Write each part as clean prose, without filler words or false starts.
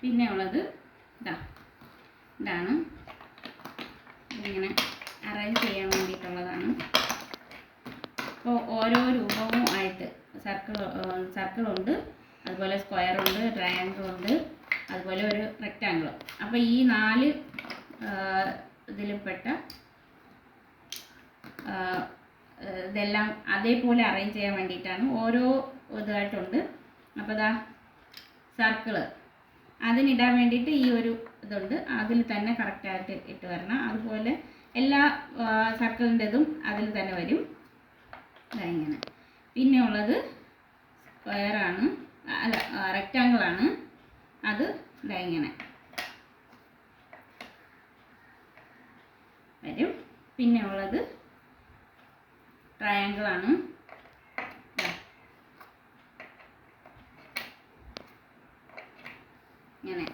പിന്നെ ഉള്ളത് ഇതാണ്, ഇങ്ങനെ അറേഞ്ച് ചെയ്യാൻ വേണ്ടിയിട്ടുള്ളതാണ്. അപ്പോൾ ഓരോ രൂപവും ആയിട്ട് സർക്കിളുണ്ട്, അതുപോലെ സ്ക്വയറുണ്ട്, ട്രയാങ്കിളുണ്ട്, അതുപോലെ ഒരു റെക്റ്റാങ്കിളും. അപ്പോൾ ഈ 4 ഇതിൽപ്പെട്ട ഇതെല്ലാം അതേപോലെ അറേഞ്ച് ചെയ്യാൻ വേണ്ടിയിട്ടാണ്. ഓരോ ഇതായിട്ടുണ്ട്. അപ്പോൾ സർക്കിള് അതിനിടാൻ വേണ്ടിയിട്ട് ഈ ഒരു ഇതുണ്ട്, അതിൽ തന്നെ കറക്റ്റായിട്ട് ഇട്ട് വരണം. അതുപോലെ എല്ലാ സർക്കിളിൻ്റെതും അതിൽ തന്നെ വരും. ഇങ്ങനെ. പിന്നെ ഉള്ളത് സ്ക്വയറാണ്, അല്ല റെക്റ്റാങ്കിളാണ്. അത് ഇങ്ങനെ വരും. പിന്നെ ഉള്ളത് ട്രയാങ്കിളാണ്. ഇങ്ങനെ.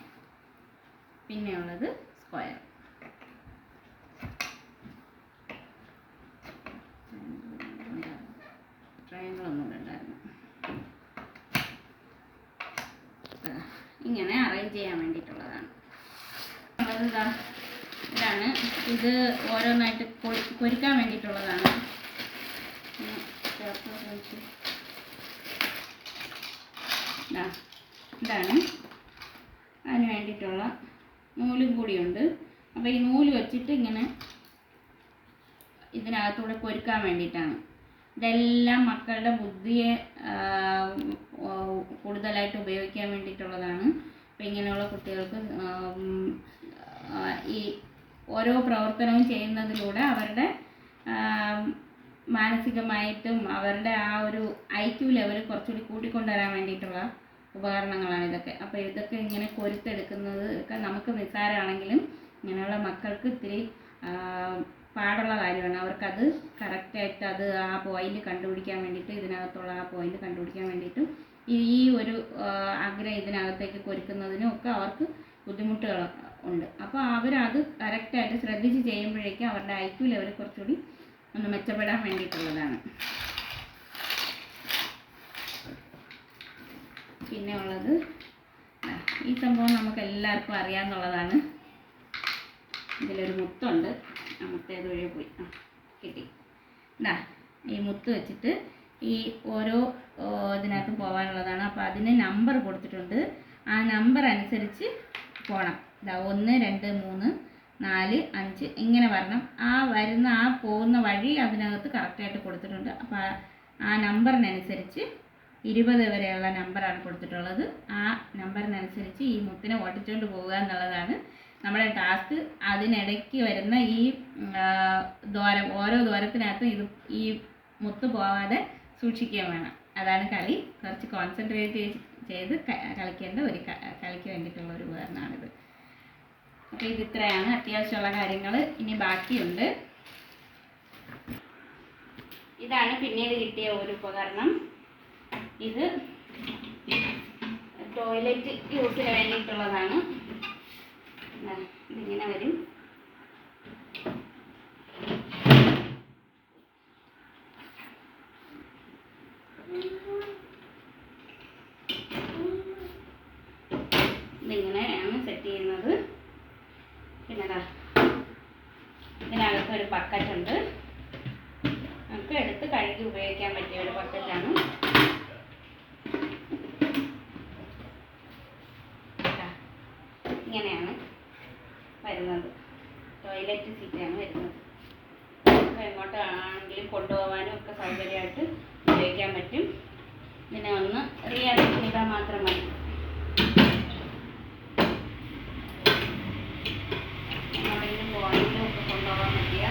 പിന്നെ ഉള്ളത് സ്ക്വയർ. ട്രയാങ്കിളൊന്നും ഉണ്ടായിരുന്നു. ഇങ്ങനെ അറേഞ്ച് ചെയ്യാൻ വേണ്ടിയിട്ടുള്ളതാണ്. ഇതാണ്. ഇത് ഓരോന്നായിട്ട് പൊരിക്കാൻ വേണ്ടിയിട്ടുള്ളതാണ്. ഇതാണ് അതിന് വേണ്ടിയിട്ടുള്ള നൂലും കൂടിയുണ്ട്. അപ്പോൾ ഈ നൂല് വെച്ചിട്ട് ഇങ്ങനെ ഇതിനകത്തൂടെ പൊരിക്കാൻ വേണ്ടിയിട്ടാണ്. ഇതെല്ലാം മക്കളുടെ ബുദ്ധിയെ കൂടുതലായിട്ട് ഉപയോഗിക്കാൻ വേണ്ടിയിട്ടുള്ളതാണ്. അപ്പോൾ ഇങ്ങനെയുള്ള കുട്ടികൾക്ക് ഈ ഓരോ പ്രവർത്തനവും ചെയ്യുന്നതിലൂടെ അവരുടെ മാനസികമായിട്ടും അവരുടെ ആ ഒരു IQ ലെവൽ കുറച്ചുകൂടി കൂട്ടിക്കൊണ്ടുവരാൻ വേണ്ടിയിട്ടുള്ള ഉപകരണങ്ങളാണ് ഇതൊക്കെ. അപ്പോൾ ഇതൊക്കെ ഇങ്ങനെ കൊരുത്തെടുക്കുന്നത് ഒക്കെ നമുക്ക് നിസ്സാരമാണെങ്കിലും ഇങ്ങനെയുള്ള മക്കൾക്ക് ഇത്തിരി പാടുള്ള കാര്യമാണ്. അവർക്കത് കറക്റ്റായിട്ട് ആ പോയിന്റ് കണ്ടുപിടിക്കാൻ വേണ്ടിയിട്ട്, ഇതിനകത്തുള്ള ആ പോയിന്റ് കണ്ടുപിടിക്കാൻ വേണ്ടിയിട്ടും ഈ ഒരു ആഗ്രഹം ഇതിനകത്തേക്ക് കൊരുക്കുന്നതിനും ഒക്കെ അവർക്ക് ബുദ്ധിമുട്ടുകൾ ഉണ്ട്. അപ്പോൾ അവരത് കറക്റ്റായിട്ട് ശ്രദ്ധിച്ച് ചെയ്യുമ്പോഴേക്കും അവരുടെ IQ ലെവൽ കുറച്ചുകൂടി ഒന്ന് മെച്ചപ്പെടാൻ വേണ്ടിയിട്ടുള്ളതാണ്. പിന്നെ ഉള്ളത് ഈ സംഭവം നമുക്ക് എല്ലാവർക്കും അറിയാമെന്നുള്ളതാണ്. ഇതിലൊരു മുത്തുണ്ട്. ആ മുത്ത് ഏതൊഴിയെ പോയി, കിട്ടി. ഈ മുത്ത് വെച്ചിട്ട് ഈ ഓരോ ഇതിനകത്തും പോകാനുള്ളതാണ്. അപ്പോൾ അതിന് നമ്പർ കൊടുത്തിട്ടുണ്ട്. ആ നമ്പർ അനുസരിച്ച് പോകണം. 1 2 3 4 5 ഇങ്ങനെ വരണം. ആ പോകുന്ന വഴി അതിനകത്ത് കറക്റ്റായിട്ട് കൊടുത്തിട്ടുണ്ട്. അപ്പോൾ ആ നമ്പറിനനുസരിച്ച് 20 വരെയുള്ള നമ്പറാണ് കൊടുത്തിട്ടുള്ളത്. ആ നമ്പറിനനുസരിച്ച് ഈ മുത്തിനെ ഓട്ടിച്ചുകൊണ്ട് പോകുക എന്നുള്ളതാണ് നമ്മുടെ ടാസ്ക്. അതിനിടയ്ക്ക് വരുന്ന ഈ ഓരോ ദ്വാരത്തിനകത്തും ഈ മുത്ത് പോകാതെ സൂക്ഷിക്കുകയും വേണം. അതാണ് കളി. കുറച്ച് കോൺസെൻട്രേറ്റ് ചെയ്ത് കളിക്കേണ്ട കളിക്ക് വേണ്ടിയിട്ടുള്ള ഒരു ഉപകരണമാണിത്. അപ്പോൾ ഇത്രയാണ് അത്യാവശ്യമുള്ള കാര്യങ്ങൾ. ഇനി ബാക്കിയുണ്ട്. ഇതാണ് പിന്നീട് കിട്ടിയ ഒരു ഉപകരണം. ഇത് ടോയ്ലറ്റ് യൂസിന് വേണ്ടിയിട്ടുള്ളതാണ്. ഇതിങ്ങനെ വരും. ഇതിങ്ങനെയാണ് സെറ്റ് ചെയ്യുന്നത്. പിന്നെ ഇതിനകത്തൊരു ബക്കറ്റുണ്ട്. നമുക്ക് എടുത്ത് കഴുകി ഉപയോഗിക്കാൻ പറ്റിയ ഒരു ബക്കറ്റാണ്. ഇങ്ങനെയാണ് വരുന്നത്. ടോയ്ലറ്റ് സീറ്റാണ് വരുന്നത്. എങ്ങോട്ടാണെങ്കിലും കൊണ്ടുപോകാനും ഒക്കെ സൗകര്യമായിട്ട് ഉപയോഗിക്കാൻ പറ്റും. ഇതിനെ ഒന്ന് റീഅറേഞ്ച് ചെയ്താൽ മാത്രം മതി. എങ്ങോട്ടെങ്കിലും പോകാനും ഒക്കെ കൊണ്ടുപോകാൻ പറ്റിയ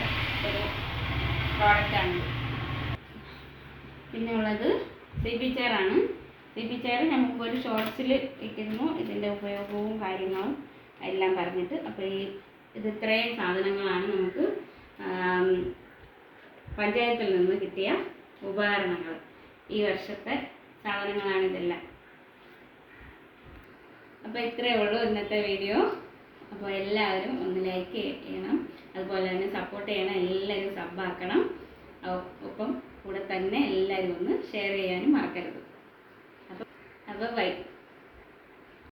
ഒരു പ്രോഡക്റ്റാണ്. പിന്നെ ഉള്ളത് CP ചെയറാണ്. CP ചെയർ ഞാൻ മുമ്പ് ഒരു ഷോർട്സിൽ ഇട്ടിരുന്നു. ഇതിൻ്റെ ഉപയോഗവും കാര്യങ്ങളും എല്ലാം പറഞ്ഞിട്ട്. അപ്പോൾ ഇത് ഇത്രയും സാധനങ്ങളാണ് നമുക്ക് പഞ്ചായത്തിൽ നിന്ന് കിട്ടിയ ഉപകരണങ്ങൾ. ഈ വർഷത്തെ സാധനങ്ങളാണ് ഇതെല്ലാം. അപ്പോൾ ഇത്രയേ ഉള്ളൂ ഇന്നത്തെ വീഡിയോ. അപ്പോൾ എല്ലാവരും ഒന്ന് ലൈക്ക് ചെയ്യണം, അതുപോലെ തന്നെ സപ്പോർട്ട് ചെയ്യണം. എല്ലാവരും സബ്ബാക്കണം. ഒപ്പം കൂടെ തന്നെ എല്ലാവരും ഒന്ന് ഷെയർ ചെയ്യാനും മറക്കരുത്. അപ്പോൾ ബൈ.